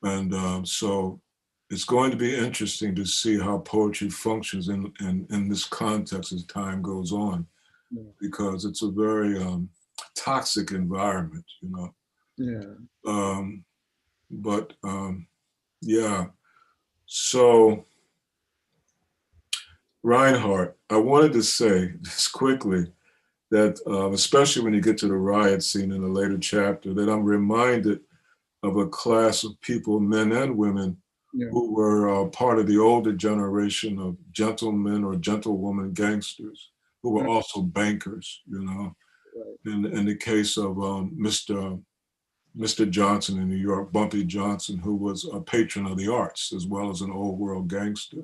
And so it's going to be interesting to see how poetry functions in this context as time goes on, because it's a very toxic environment, you know? Yeah. But yeah, so Reinhardt, I wanted to say just quickly that especially when you get to the riot scene in a later chapter, that I'm reminded of a class of people, men and women, who were part of the older generation of gentlemen or gentlewoman gangsters who were also bankers, you know. Right. In the case of Mr. Johnson in New York, Bumpy Johnson, who was a patron of the arts as well as an old world gangster.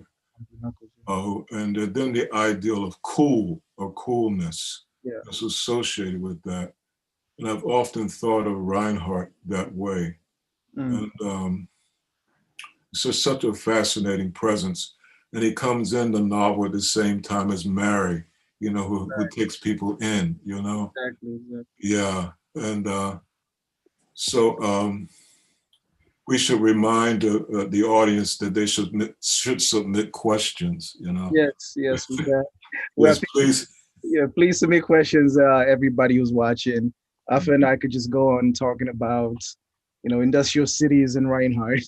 And then the ideal of cool or coolness is associated with that. And I've often thought of Reinhardt that way. And it's just such a fascinating presence. And he comes in the novel at the same time as Mary, you know, who takes people in, you know? Exactly. Yeah. And so we should remind the audience that they should submit questions, you know? Yes, we got. Well, Yes, please. yeah, please submit questions, everybody who's watching. After and I could just go on talking about, industrial cities and Reinhardt,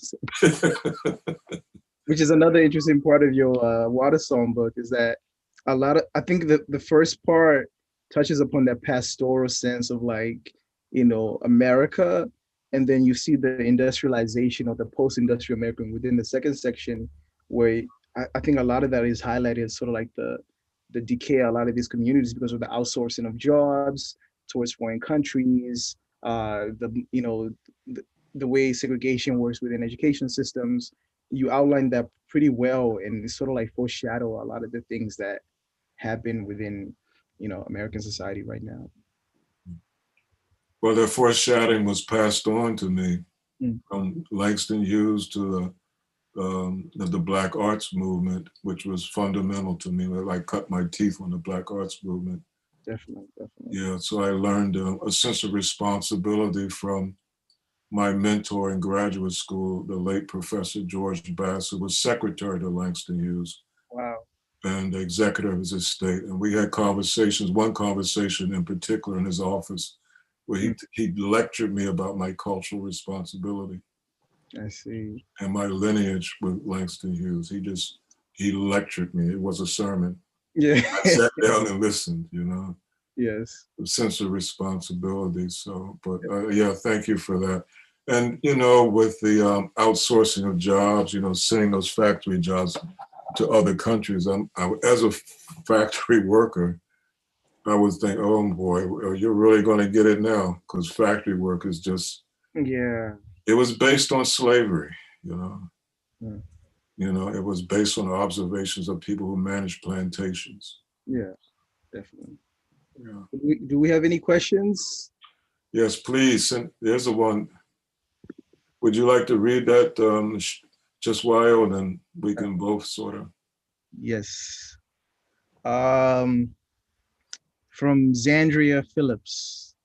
which is another interesting part of your Water Song book, is that I think that the first part touches upon that pastoral sense of like, America, and then you see the industrialization of the post-industrial American within the second section, where I think a lot of that is highlighted, sort of like the decay of a lot of these communities because of the outsourcing of jobs towards foreign countries, the way segregation works within education systems. You outlined that pretty well, and it's sort of like foreshadow a lot of the things that happen within, American society right now. Well, the foreshadowing was passed on to me Mm. from Langston Hughes to the Black Arts Movement, which was fundamental to me. I cut my teeth on the Black Arts Movement. Definitely. Yeah, so I learned a sense of responsibility from my mentor in graduate school, the late Professor George Bass, who was secretary to Langston Hughes. Wow. And the executor of his estate. And we had conversations, one conversation in particular in his office, where he lectured me about my cultural responsibility. I see. And my lineage with Langston Hughes. He lectured me. It was a sermon. Yeah. I sat down and listened, you know. Yes. A sense of responsibility. So, but yeah, thank you for that. And, you know, with the outsourcing of jobs, you know, sending those factory jobs to other countries, as a factory worker, I would think, oh boy, you're really going to get it now, because factory work is just, it was based on slavery, you know. Mm. You know, it was based on observations of people who managed plantations. Yeah, definitely. Yeah. Do we have any questions? Yes, please. There's the one. Would you like to read that, just while, and then we can both sort of. Yes. Um, from Zandria Phillips.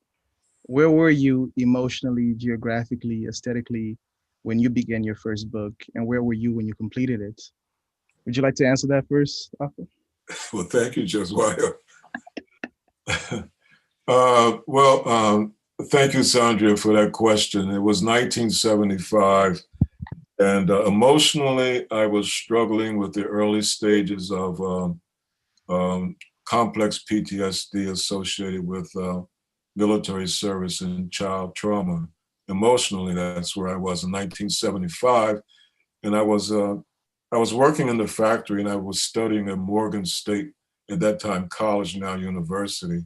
Where were you emotionally, geographically, aesthetically when you began your first book? And where were you when you completed it? Would you like to answer that first, Arthur? Well, thank you, Josiah. Thank you, Sandra, for that question. It was 1975, and emotionally, I was struggling with the early stages of complex PTSD associated with military service and child trauma. Emotionally, that's where I was in 1975, and I was working in the factory, and I was studying at Morgan State at that time, college, now university,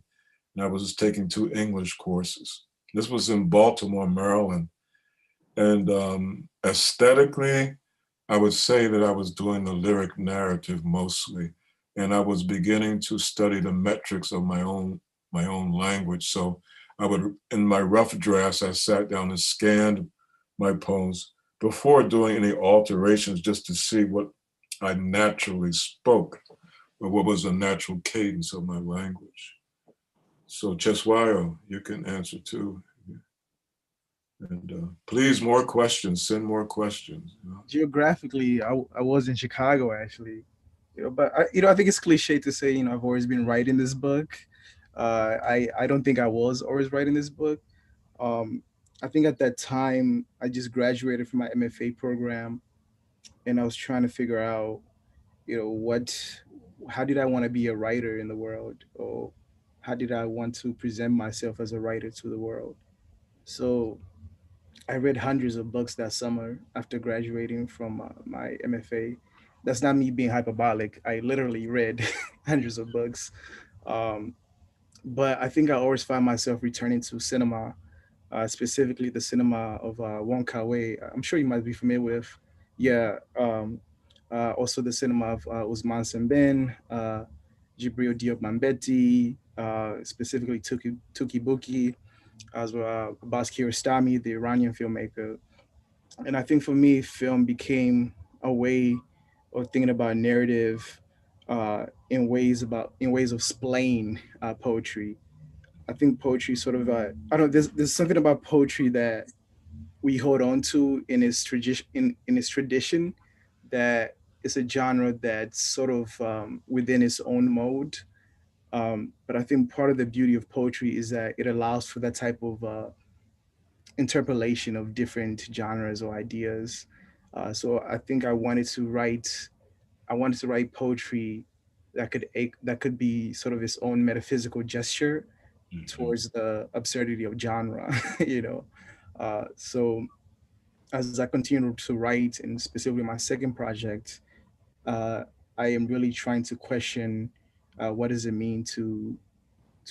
and I was just taking 2 English courses. This was in Baltimore, Maryland, and aesthetically, I would say that I was doing the lyric narrative mostly, and I was beginning to study the metrics of my own language. So I would, in my rough drafts, I sat down and scanned my poems before doing any alterations, just to see what I naturally spoke, or what was the natural cadence of my language. So Cheswayo, you can answer too. And please, more questions. Send more questions. You know? Geographically, I was in Chicago actually. But I think it's cliche to say, I've always been writing this book. I don't think I was always writing this book. Um, I think at that time I just graduated from my MFA program, and I was trying to figure out, how did I want to be a writer in the world, or how did I want to present myself as a writer to the world. So I read hundreds of books that summer after graduating from my MFA. That's not me being hyperbolic. I literally read hundreds of books. Um, but I think I always find myself returning to cinema, specifically the cinema of Wong Kar-wai. I'm sure you might be familiar with. Yeah. Also the cinema of Usman Sembène, Jibril Diop Mambeti, specifically Tuki Buki, as well Abbas Kiarostami, the Iranian filmmaker. And I think for me, film became a way of thinking about narrative in ways of splaying poetry. I think poetry sort of I don't there's something about poetry that we hold on to in its tradition in its tradition, that it's a genre that's sort of within its own mode. But I think part of the beauty of poetry is that it allows for that type of interpolation of different genres or ideas. So I think I wanted to write poetry that could be sort of its own metaphysical gesture towards the absurdity of genre, you know. So as I continue to write, and specifically my second project, uh, I am really trying to question what does it mean to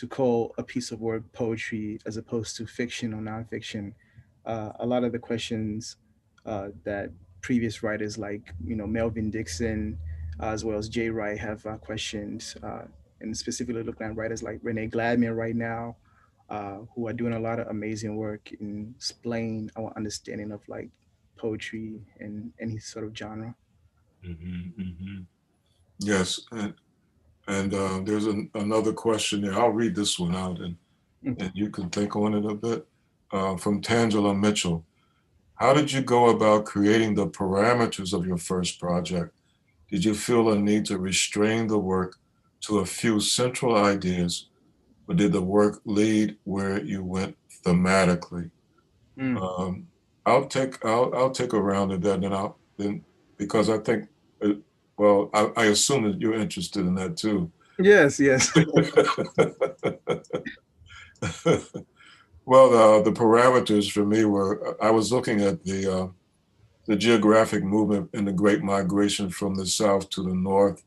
call a piece of work poetry as opposed to fiction or nonfiction. A lot of the questions that previous writers like Melvin Dixon, as well as Jay Wright, have questioned, and specifically looking at writers like Renee Gladman right now, who are doing a lot of amazing work in displaying our understanding of like poetry and any sort of genre. Yes, and there's another question there. I'll read this one out, and you can think on it a bit. From Tangela Mitchell. How did you go about creating the parameters of your first project? Did you feel a need to restrain the work to a few central ideas, or did the work lead where you went thematically? Mm. Um, I'll take a round at that, and then because I think, I assume that you're interested in that too. Yes, yes. Well, the parameters for me were, I was looking at the geographic movement and the Great Migration from the South to the North,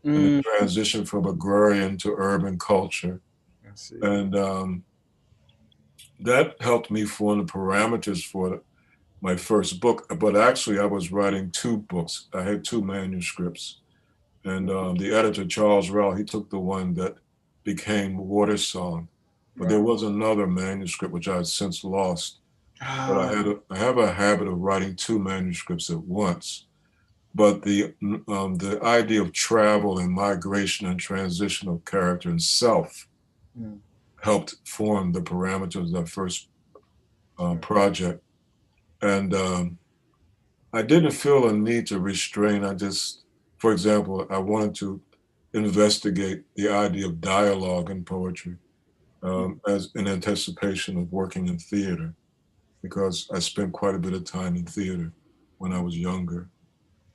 and the Mm, transition from agrarian to urban culture. I see. And that helped me form the parameters for my first book. But actually, I was writing 2 books. I had 2 manuscripts. And the editor, Charles Rowell, he took the one that became Water Song. But there was another manuscript which I had since lost. But I have a habit of writing two manuscripts at once. But the idea of travel and migration and transition of character and self Mm. helped form the parameters of that first project. And I didn't feel a need to restrain. I just, for example, I wanted to investigate the idea of dialogue in poetry as in anticipation of working in theater, because I spent quite a bit of time in theater when I was younger.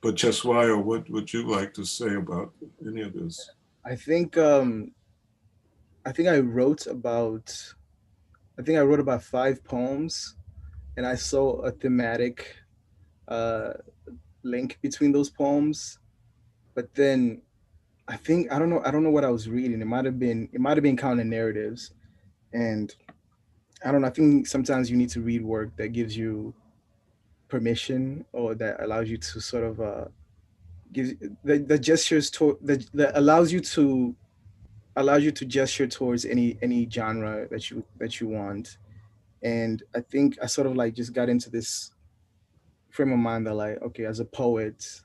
But Cheswaya, what would you like to say about any of this? I think I think I wrote about I think I wrote about 5 poems, and I saw a thematic uh, link between those poems. But then I don't know what I was reading. It might have been counter narratives, and I don't know. I think sometimes you need to read work that gives you permission, or that allows you to sort of gives the gestures to that allows you to gesture towards any genre that you want. And I think I sort of like just got into this frame of mind that, like, okay, as a poet,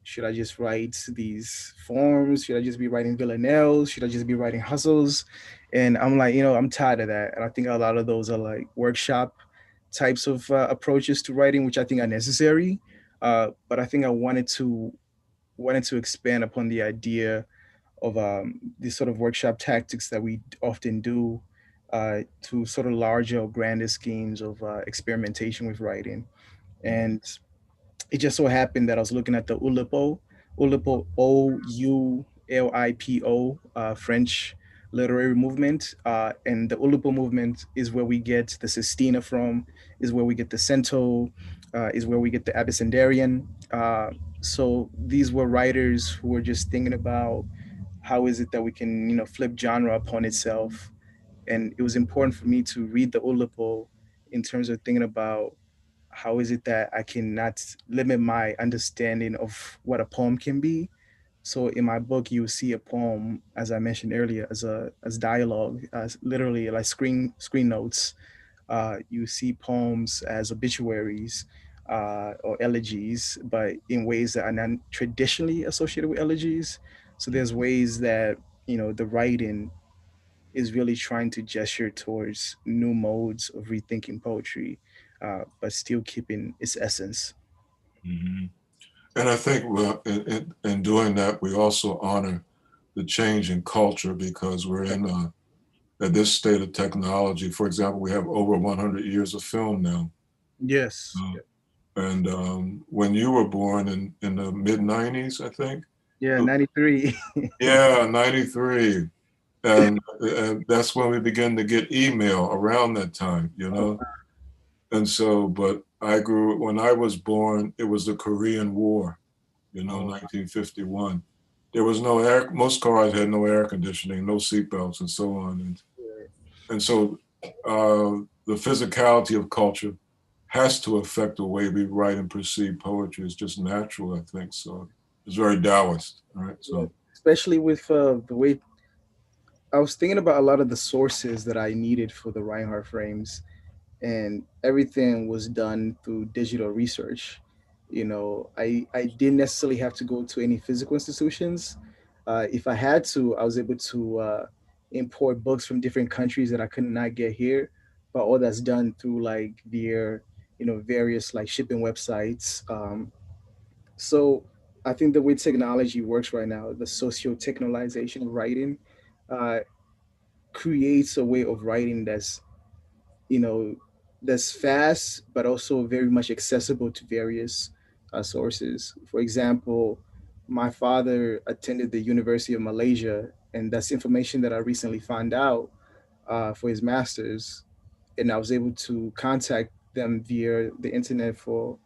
should I just write these forms? Should I just be writing villanelles? Should I just be writing hustles? And I'm like, I'm tired of that. And I think a lot of those are like workshop types of approaches to writing, which I think are necessary. But I think I wanted to expand upon the idea of these sort of workshop tactics that we often do to sort of larger or grander schemes of experimentation with writing. And it just so happened that I was looking at the Oulipo, Oulipo, French literary movement. And the Oulipo movement is where we get the Sestina from, is where we get the Cento, is where we get the Abyssindarian. So these were writers who were just thinking about how is it that we can, flip genre upon itself. And it was important for me to read the Oulipo in terms of thinking about how is it that I cannot limit my understanding of what a poem can be. So in my book, you see a poem, as I mentioned earlier, as dialogue, as literally like screen notes. You see poems as obituaries or elegies, but in ways that are not traditionally associated with elegies. So there's ways that the writing is really trying to gesture towards new modes of rethinking poetry, but still keeping its essence. Mhm. And I think well, in doing that, we also honor the change in culture because we're in at this state of technology. For example, we have over 100 years of film now. Yes. Uh, and when you were born in the mid 90s, I think. Yeah, 93. Yeah, 93. And that's when we began to get email around that time, you Oh, know? And so, but when I was born, it was the Korean War, oh, 1951. There was no air, most cars had no air conditioning, no seatbelts, and so on. And so the physicality of culture has to affect the way we write and perceive poetry. It's just natural, I think. So it's very Taoist, right? yeah. So, Especially with the way I was thinking about a lot of the sources that I needed for the Reinhardt frames, and everything was done through digital research. I didn't necessarily have to go to any physical institutions. If I had to, I was able to import books from different countries that I could not get here, but all that's done through like their various like shipping websites. So I think the way technology works right now, the socio-technologization of writing, uh, creates a way of writing you know that's fast but also very much accessible to various sources. For example, my father attended the University of Malaysia, and that's information that I recently found out for his master's, and I was able to contact them via the internet for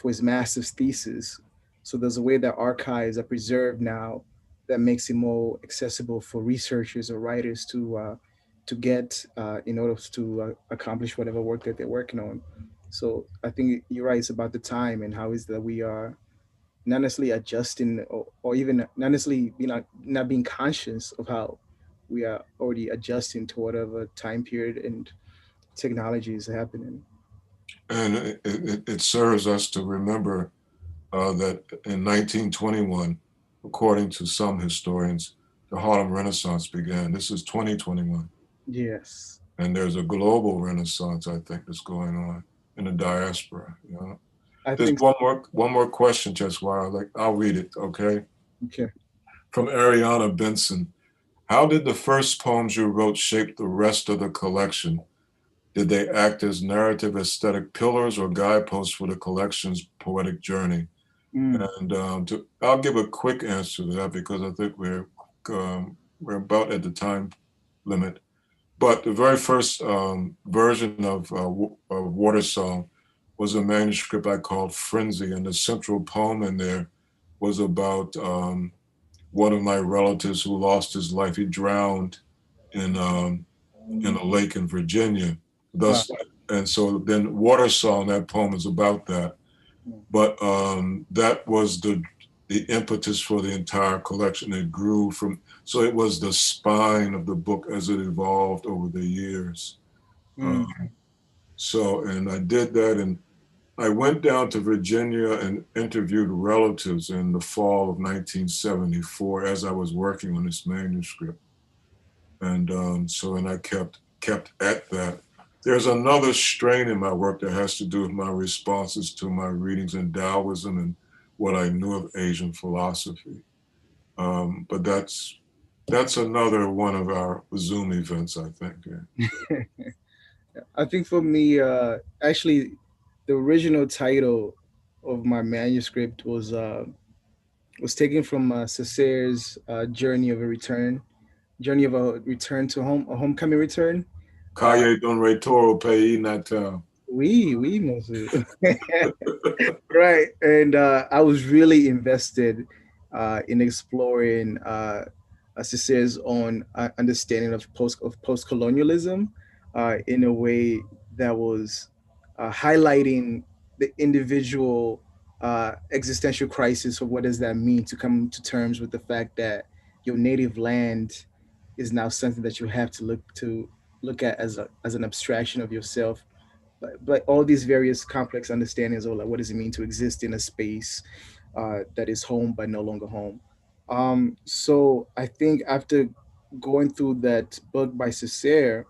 his master's thesis. So there's a way that archives are preserved now that makes it more accessible for researchers or writers to get in order to accomplish whatever work that they're working on. So I think you're right. It's about the time and how is that we are. not necessarily adjusting, or even not necessarily not being conscious of how we are already adjusting to whatever time period and technology is happening. And it serves us to remember that in 1921, according to some historians, the Harlem Renaissance began. This is 2021. Yes. And there's a global renaissance, I think, that's going on in the diaspora. You know? I There's think one more question, just while I'll read it, okay? okay. From Ariana Benson. How did the first poems you wrote shape the rest of the collection? Did they act as narrative aesthetic pillars or guideposts for the collection's poetic journey? Mm. And I'll give a quick answer to that because I think we're about at the time limit. But the very first version of Water Song was a manuscript I called Frenzy, and the central poem in there was about one of my relatives who lost his life. He drowned in a lake in Virginia. Wow. Thus, and so then Water Song, that poem is about that. But that was the impetus for the entire collection. It grew from, so it was the spine of the book as it evolved over the years. Mm. And I did that, and I went down to Virginia and interviewed relatives in the fall of 1974 as I was working on this manuscript. And and I kept at that. There's another strain in my work that has to do with my responses to my readings in Taoism and what I knew of Asian philosophy. But that's another one of our Zoom events, I think. Yeah. I think for me, actually, the original title of my manuscript was taken from Cesaire's journey of a return to home, a homecoming return. Uh, Calle Don Retoro Pei Natal. we Mosu. Right, and I was really invested in exploring Cesaire's own understanding of post colonialism in a way that was highlighting the individual existential crisis of what does that mean to come to terms with the fact that your native land is now something that you have to look at as an abstraction of yourself, but all these various complex understandings of like what does it mean to exist in a space that is home but no longer home. So I think after going through that book by Césaire,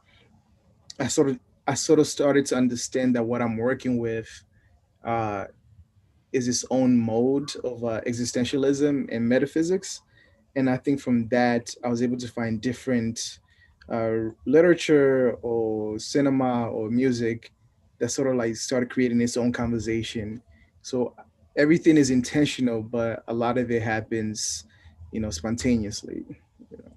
I sort of I sort of started to understand that what I'm working with uh, is its own mode of existentialism and metaphysics. And I think from that I was able to find different literature or cinema or music that sort of like started creating its own conversation. So everything is intentional, but a lot of it happens, spontaneously. You know.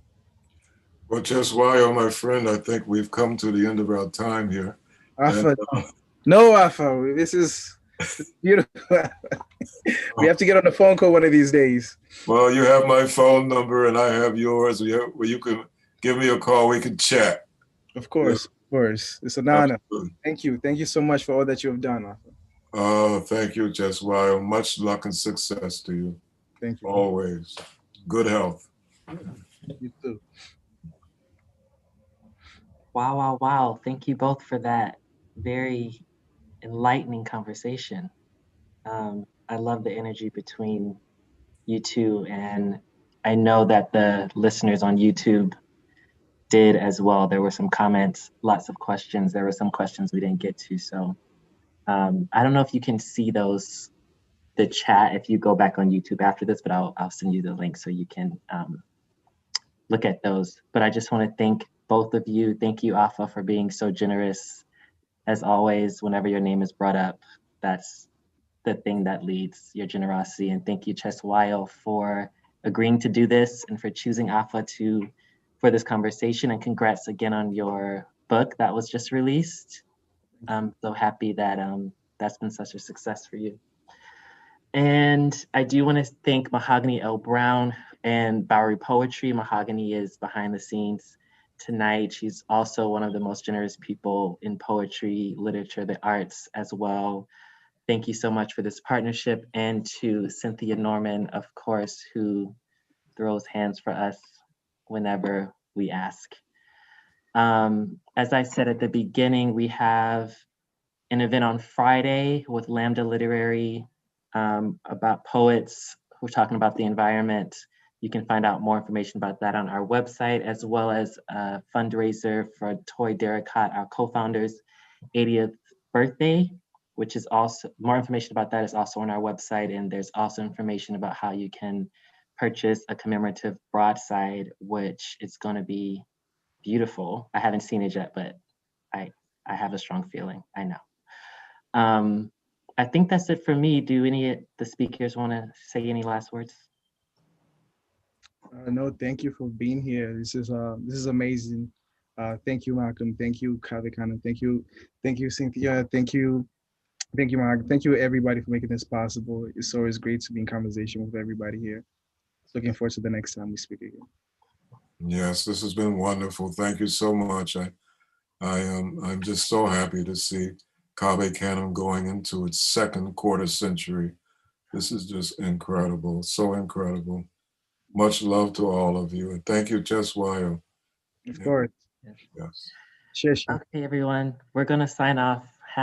Well, just why, my friend, I think we've come to the end of our time here. And Alpha, no Alpha. This is beautiful. We have to get on the phone call one of these days. well, you have my phone number and I have yours. Where you can give me a call. We can chat. Of Yeah, course, of course. It's an honor. absolutely. Thank you. Thank you so much for all that you have done, Alpha. Oh, thank you, Just Wild. Much luck and success to you. Thank you. Always. Good health. You too. Wow, wow, wow. Thank you both for that very enlightening conversation. I love the energy between you two, and I know that the listeners on YouTube did as well. There were some comments, lots of questions. There were some questions we didn't get to. So I don't know if you can see those, the chat, if you go back on YouTube after this, but I'll send you the link so you can look at those. But I just want to thank both of you. Thank you, Afa, for being so generous. As always, whenever your name is brought up, that's the thing that leads, your generosity. And thank you, Cheswayo, for agreeing to do this and for choosing Afa for this conversation. And congrats again on your book that was just released. I'm so happy that that's been such a success for you. And I do want to thank Mahogany L. Brown and Bowery Poetry. Mahogany is behind the scenes tonight. She's also one of the most generous people in poetry, literature, the arts as well. thank you so much for this partnership, and to Cynthia Norman, of course, who throws hands for us whenever we ask. As I said at the beginning, we have an event on Friday with Lambda Literary about poets who are talking about the environment. You can find out more information about that on our website, as well as a fundraiser for Toy Derricott, our co-founder's 80th birthday, which is also, more information about that is also on our website. And there's also information about how you can purchase a commemorative broadside, which is going to be beautiful. I haven't seen it yet, but I have a strong feeling, I know. I think that's it for me. Do any of the speakers want to say any last words? No, thank you for being here. This is amazing. Thank you, Malcolm. Thank you, Kavikana. Thank you, Cynthia. Thank you, Mark. Thank you, everybody, for making this possible. It's always great to be in conversation with everybody here. Looking forward to the next time we speak again. Yes, this has been wonderful. Thank you so much. I'm just so happy to see canem going into its second quarter century. This is just incredible, so incredible. Much love to all of you, and thank you, Cheswayo. Of course. Yes. Cheers. Okay, everyone, we're gonna sign off.